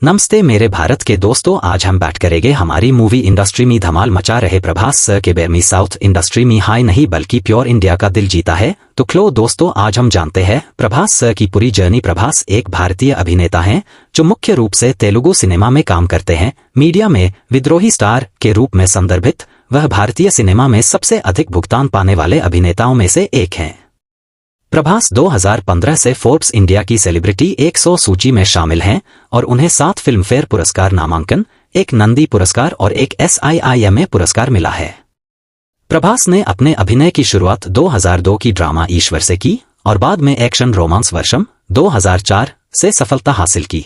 नमस्ते मेरे भारत के दोस्तों, आज हम बात करेंगे हमारी मूवी इंडस्ट्री में धमाल मचा रहे प्रभास सर के बारे में। साउथ इंडस्ट्री में हाई नहीं बल्कि प्योर इंडिया का दिल जीता है। तो क्लो दोस्तों, आज हम जानते हैं प्रभास सर की पूरी जर्नी। प्रभास एक भारतीय अभिनेता हैं जो मुख्य रूप से तेलुगु सिनेमा में काम करते हैं। मीडिया में विद्रोही स्टार के रूप में संदर्भित वह भारतीय सिनेमा में सबसे अधिक भुगतान पाने वाले अभिनेताओं में से एक हैं। प्रभास 2015 से फोर्ब्स इंडिया की सेलिब्रिटी 100 सूची में शामिल हैं और उन्हें 7 फिल्मफेयर पुरस्कार नामांकन, 1 नंदी पुरस्कार और 1 SIIMA पुरस्कार मिला है। प्रभास ने अपने अभिनय की शुरुआत 2002 की ड्रामा ईश्वर से की और बाद में एक्शन रोमांस वर्षम 2004 से सफलता हासिल की।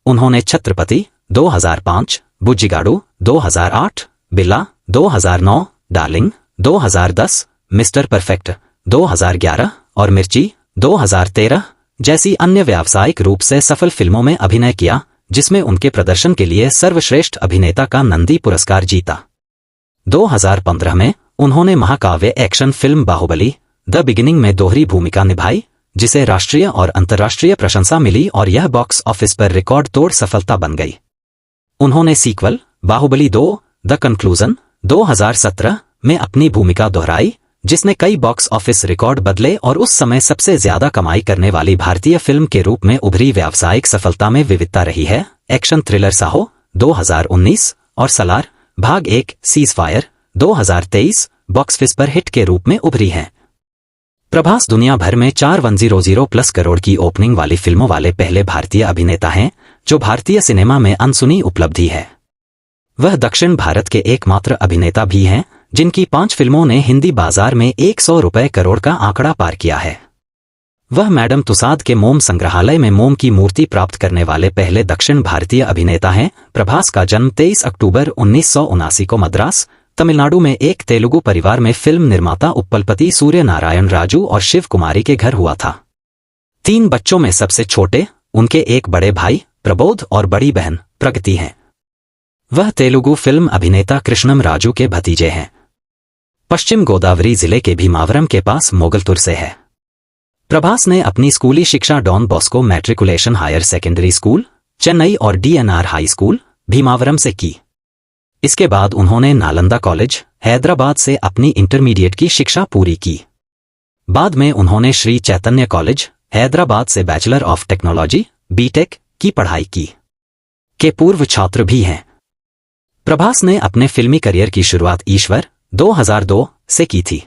उन्होंने छत्रपति 2005, बुज्जिगाडू 2008, बिल्ला 2009, डार्लिंग 2010, मिस्टर परफेक्ट 2011 और मिर्ची 2013 जैसी अन्य व्यावसायिक रूप से सफल फिल्मों में अभिनय किया, जिसमें उनके प्रदर्शन के लिए सर्वश्रेष्ठ अभिनेता का नंदी पुरस्कार जीता। 2015 में उन्होंने महाकाव्य action film Baahubali the beginning में दोहरी भूमिका निभाई, जिसे राष्ट्रीय और अंतर्राष्ट्रीय प्रशंसा मिली और यह बॉक्स ऑफिस पर रिकॉर्ड तोड़ सफलता बन गई। उन्होंने सीक्वल बाहुबली 2 द कंक्लूजन 2017 में अपनी भूमिका दोहराई, जिसने कई बॉक्स ऑफिस रिकॉर्ड बदले और उस समय सबसे ज्यादा कमाई करने वाली भारतीय फिल्म के रूप में उभरी। व्यावसायिक सफलता में विविधता रही है। एक्शन थ्रिलर साहो 2019 और सलार भाग 1 सीज फायर 2023 बॉक्स ऑफिस पर हिट के रूप में उभरी हैं। प्रभास दुनिया भर में 410 करोड़ की ओपनिंग वाली फिल्मों वाले पहले भारतीय अभिनेता हैं जो भारतीय सिनेमा में अनसुनी उपलब्धि है। वह दक्षिण भारत के एकमात्र अभिनेता भी हैं जिनकी 5 फिल्मों ने हिंदी बाजार में 100 करोड़ का आंकड़ा पार किया है। वह मैडम तुसाद के मोम संग्रहालय में मोम की मूर्ति प्राप्त करने वाले पहले दक्षिण भारतीय अभिनेता हैं। प्रभास का जन्म 23 अक्टूबर 1979 को मद्रास, तमिलनाडु में एक तेलुगु परिवार में फिल्म निर्माता उप्पलपति सूर्य नारायण राजू और शिव कुमारी के घर हुआ था। 3 बच्चों में सबसे छोटे उनके एक बड़े भाई प्रबोध और बड़ी बहन प्रगति हैं। वह तेलुगु फिल्म अभिनेता कृष्णम राजू के भतीजे हैं। पश्चिम गोदावरी जिले के भीमावरम के पास मोगलतुर से है। प्रभास ने अपनी स्कूली शिक्षा Don Bosco matriculation higher secondary school, Chennai और DNR हाई स्कूल, भीमावरम से की। इसके बाद उन्होंने नालंदा कॉलेज, हैदराबाद से अपनी इंटरमीडिएट की शिक्षा पूरी की। बाद में उन्होंने श्री चैतन्य कॉलेज, हैदराबाद से बैचलर ऑफ टेक्नोलॉजी BTech की पढ़ाई की। के पूर्व छात्र भी हैं। प्रभास ने अपने फिल्मी करियर की शुरुआत ईश्वर 2002 से की थी।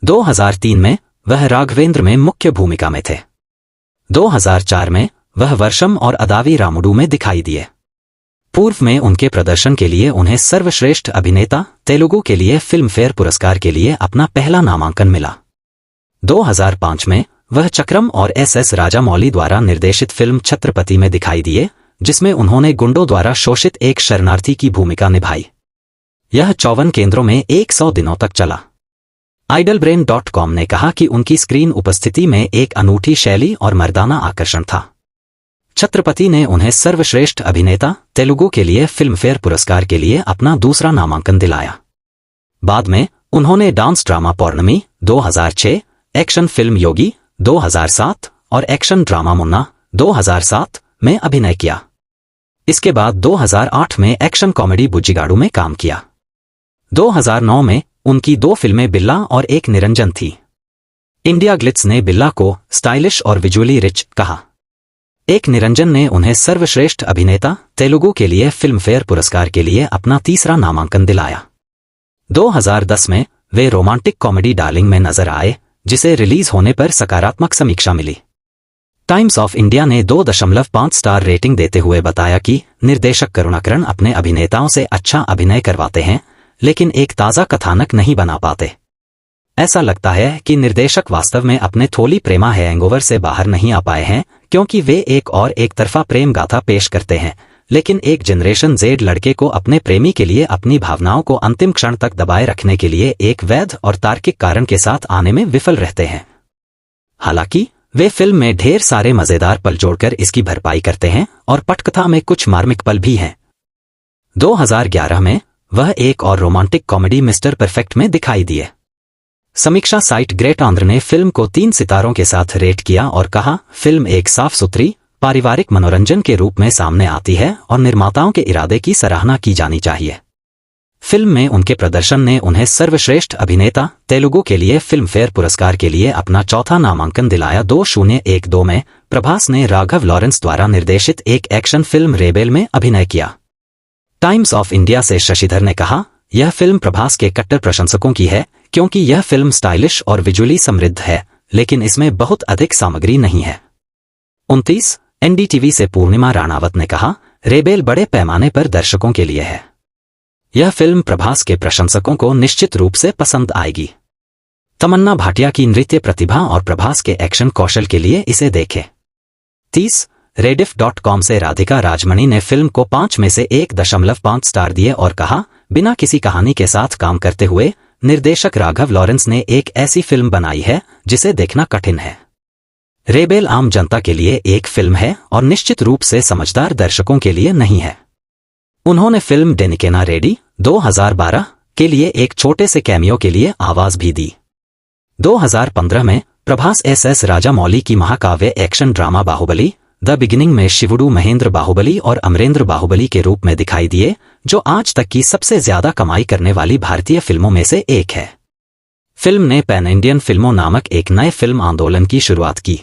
2003 में वह राघवेंद्र में मुख्य भूमिका में थे। 2004 में वह वर्षम और अदावी रामुडू में दिखाई दिए। पूर्व में उनके प्रदर्शन के लिए उन्हें सर्वश्रेष्ठ अभिनेता तेलुगु के लिए फिल्मफेयर पुरस्कार के लिए अपना पहला नामांकन मिला। 2005 में वह चक्रम और SS राजामौली द्वारा निर्देशित फिल्म छत्रपति में दिखाई दिए, जिसमें उन्होंने गुंडों द्वारा शोषित एक शरणार्थी की भूमिका निभाई। यह 54 केंद्रों में 100 दिनों तक चला। idlebrain.com ने कहा कि उनकी स्क्रीन उपस्थिति में एक अनूठी शैली और मर्दाना आकर्षण था। छत्रपति ने उन्हें सर्वश्रेष्ठ अभिनेता तेलुगु के लिए फिल्मफेयर पुरस्कार के लिए अपना दूसरा नामांकन दिलाया। बाद में उन्होंने dance drama Pournami 2006, action film योगी 2007 और एक्शन ड्रामा मुन्ना 2007 में अभिनय किया। इसके बाद 2008 में एक्शन कॉमेडी बुज्जिगाडू में काम किया। 2009 में उनकी 2 फिल्में बिल्ला और एक निरंजन थी। इंडिया ग्लिट्स ने बिल्ला को स्टाइलिश और विजुअली रिच कहा। एक निरंजन ने उन्हें सर्वश्रेष्ठ अभिनेता तेलुगु के लिए फिल्मफेयर पुरस्कार के लिए अपना तीसरा नामांकन दिलाया। 2010 में वे रोमांटिक कॉमेडी डार्लिंग में नजर आए, जिसे रिलीज होने पर सकारात्मक समीक्षा मिली। टाइम्स ऑफ इंडिया ने 2.5 स्टार रेटिंग देते हुए बताया कि निर्देशक करुणाकरण अपने अभिनेताओं से अच्छा अभिनय करवाते हैं, लेकिन एक ताज़ा कथानक नहीं बना पाते। ऐसा लगता है कि निर्देशक वास्तव में अपने थोली प्रेमा हैंगओवर से बाहर नहीं आ पाए हैं, क्योंकि वे एक तरफा प्रेम गाथा पेश करते हैं, लेकिन एक जनरेशन Z लड़के को अपने प्रेमी के लिए अपनी भावनाओं को अंतिम क्षण तक दबाए रखने के लिए एक वैध और तार्किक कारण के साथ आने में विफल रहते हैं। हालांकि वे फिल्म में ढेर सारे मजेदार पल जोड़कर इसकी भरपाई करते हैं और पटकथा में कुछ मार्मिक पल भी हैं। 2011 में वह एक और रोमांटिक कॉमेडी मिस्टर परफेक्ट में दिखाई दिए। समीक्षा साइट ग्रेट आंध्र ने फिल्म को 3 सितारों के साथ रेट किया और कहा, फिल्म एक साफ सुथरी, पारिवारिक मनोरंजन के रूप में सामने आती है और निर्माताओं के इरादे की सराहना की जानी चाहिए। फिल्म में उनके प्रदर्शन ने उन्हें सर्वश्रेष्ठ अभिनेता तेलुगु के लिए फिल्म फेयर पुरस्कार के लिए अपना चौथा नामांकन दिलाया। 2012 में प्रभास ने राघव लॉरेंस द्वारा निर्देशित एक एक्शन फिल्म रेबेल में अभिनय किया। टाइम्स ऑफ इंडिया से शशिधर ने कहा, यह फिल्म प्रभास के कट्टर प्रशंसकों की है क्योंकि यह फिल्म स्टाइलिश और विजुअली समृद्ध है, लेकिन इसमें बहुत अधिक सामग्री नहीं है। 29 एनडीटीवी से पूर्णिमा राणावत ने कहा, रेबेल बड़े पैमाने पर दर्शकों के लिए है। यह फिल्म प्रभास के प्रशंसकों को निश्चित रूप से पसंद आएगी। तमन्ना भाटिया की नृत्य प्रतिभा और प्रभास के एक्शन कौशल के लिए इसे देखें। 30 rediff.com से राधिका राजमणि ने फिल्म को 5 में से 1.5 स्टार दिए और कहा, बिना किसी कहानी के साथ काम करते हुए निर्देशक राघव लॉरेंस ने एक ऐसी फिल्म बनाई है जिसे देखना कठिन है। रेबेल आम जनता के लिए एक फिल्म है और निश्चित रूप से समझदार दर्शकों के लिए नहीं है। उन्होंने फिल्म डेनिकेना रेडी 2012 के लिए एक छोटे से कैमियो के लिए आवाज भी दी। 2015 में प्रभास एस राजामौली की महाकाव्य action drama Baahubali the beginning में शिवुडू महेंद्र बाहुबली और अमरेंद्र बाहुबली के रूप में दिखाई दिए, जो आज तक की सबसे ज्यादा कमाई करने वाली भारतीय फिल्मों में से एक है। फिल्म ने पैन इंडियन फिल्मों नामक एक नए फिल्म आंदोलन की शुरुआत की।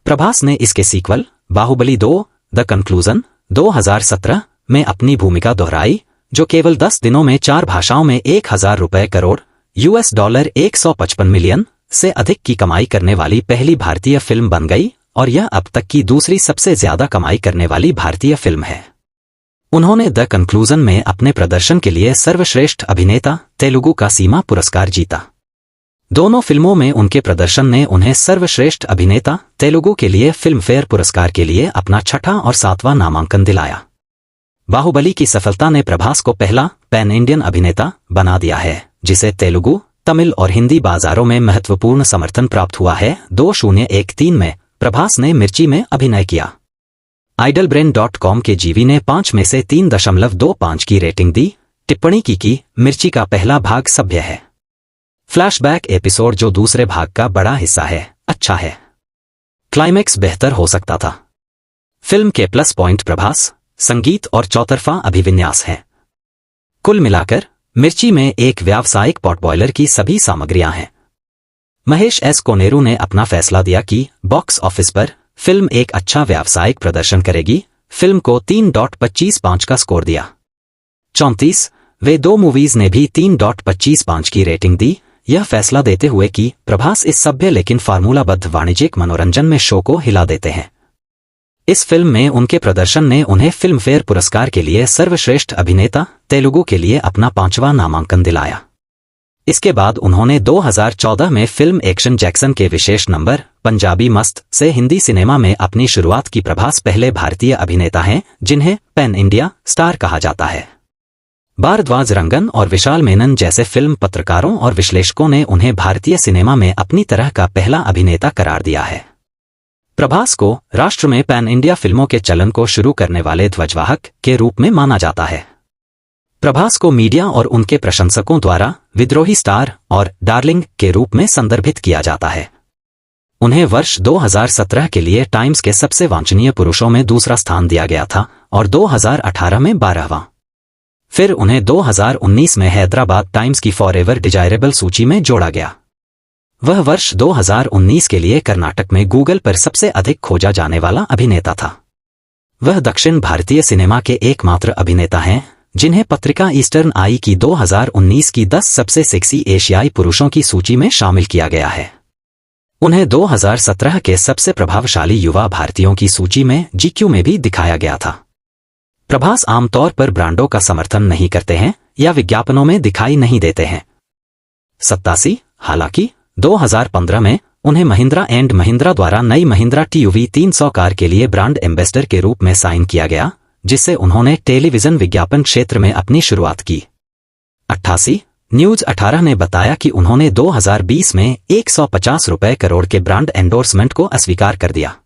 प्रभास ने इसके सीक्वल बाहुबली 2 द कंक्लूजन 2017 में अपनी भूमिका दोहराई, जो केवल 10 दिनों में 4 भाषाओं में 1000 रुपए करोड़ $155 मिलियन से अधिक की कमाई करने वाली पहली भारतीय फिल्म बन गई और यह अब तक की दूसरी सबसे ज्यादा कमाई करने वाली भारतीय फिल्म है। उन्होंने द कंक्लूजन में अपने प्रदर्शन के लिए सर्वश्रेष्ठ अभिनेता तेलुगु का सीमा पुरस्कार जीता। दोनों फिल्मों में उनके प्रदर्शन ने उन्हें सर्वश्रेष्ठ अभिनेता तेलुगु के लिए फिल्म फेयर पुरस्कार के लिए अपना 6वां और 7वां नामांकन दिलाया। बाहुबली की सफलता ने प्रभास को पहला पैन इंडियन अभिनेता बना दिया है, जिसे तेलुगु, तमिल और हिंदी बाजारों में महत्वपूर्ण समर्थन प्राप्त हुआ है। 2013 में प्रभास ने मिर्ची में अभिनय किया। idlebrain.com के जीवी ने 5 में से 3.25 की रेटिंग दी। टिप्पणी की मिर्ची का पहला भाग सभ्य है। फ्लैशबैक एपिसोड जो दूसरे भाग का बड़ा हिस्सा है, अच्छा है। क्लाइमेक्स बेहतर हो सकता था। फिल्म के प्लस पॉइंट प्रभास, संगीत और चौतरफा अभिविन्यास है। कुल मिलाकर मिर्ची में एक व्यावसायिक पॉटबॉयलर की सभी सामग्रियां हैं। महेश एस कोनेरू ने अपना फैसला दिया कि बॉक्स ऑफिस पर फिल्म एक अच्छा व्यावसायिक प्रदर्शन करेगी। फिल्म को 3.25 का स्कोर दिया। 34 वे 2 मूवीज ने भी 3.25 की रेटिंग दी, यह फैसला देते हुए कि प्रभास इस सभ्य लेकिन फार्मूलाबद्ध वाणिज्यिक मनोरंजन में शो को हिला देते हैं। इस फिल्म में उनके प्रदर्शन ने उन्हें फिल्म फेयर पुरस्कार के लिए सर्वश्रेष्ठ अभिनेता तेलुगु के लिए अपना 5वां नामांकन दिलाया। इसके बाद उन्होंने 2014 में फिल्म एक्शन जैक्सन के विशेष नंबर पंजाबी मस्त से हिंदी सिनेमा में अपनी शुरुआत की। प्रभास पहले भारतीय अभिनेता हैं जिन्हें पैन इंडिया स्टार कहा जाता है। भारद्वाज रंगन और विशाल मेनन जैसे फिल्म पत्रकारों और विश्लेषकों ने उन्हें भारतीय सिनेमा में अपनी तरह का पहला अभिनेता करार दिया है। प्रभास को राष्ट्र में पैन इंडिया फिल्मों के चलन को शुरू करने वाले ध्वजवाहक के रूप में माना जाता है। प्रभास को मीडिया और उनके प्रशंसकों द्वारा विद्रोही स्टार और डार्लिंग के रूप में संदर्भित किया जाता है। उन्हें वर्ष 2017 के लिए टाइम्स के सबसे वांछनीय पुरुषों में दूसरा स्थान दिया गया था और 2018 में 12वां। फिर उन्हें 2019 में हैदराबाद टाइम्स की फॉरएवर डिजायरेबल सूची में जोड़ा गया। वह वर्ष 2019 के लिए कर्नाटक में गूगल पर सबसे अधिक खोजा जाने वाला अभिनेता था। वह दक्षिण भारतीय सिनेमा के एकमात्र अभिनेता हैं जिन्हें पत्रिका ईस्टर्न आई की 2019 की 10 सबसे सेक्सी एशियाई पुरुषों की सूची में शामिल किया गया है। उन्हें 2017 के सबसे प्रभावशाली युवा भारतीयों की सूची में जीक्यू में भी दिखाया गया था। प्रभास आमतौर पर ब्रांडों का समर्थन नहीं करते हैं या विज्ञापनों में दिखाई नहीं देते हैं। 87 हालांकि 2015 में उन्हें महिंद्रा एंड महिंद्रा द्वारा नई महिंद्रा TUV 300 कार के लिए ब्रांड एम्बेसडर के रूप में साइन किया गया, जिससे उन्होंने टेलीविजन विज्ञापन क्षेत्र में अपनी शुरुआत की। 88 न्यूज 18 ने बताया कि उन्होंने 2020 में 150 रुपए करोड़ के ब्रांड एंडोर्समेंट को अस्वीकार कर दिया।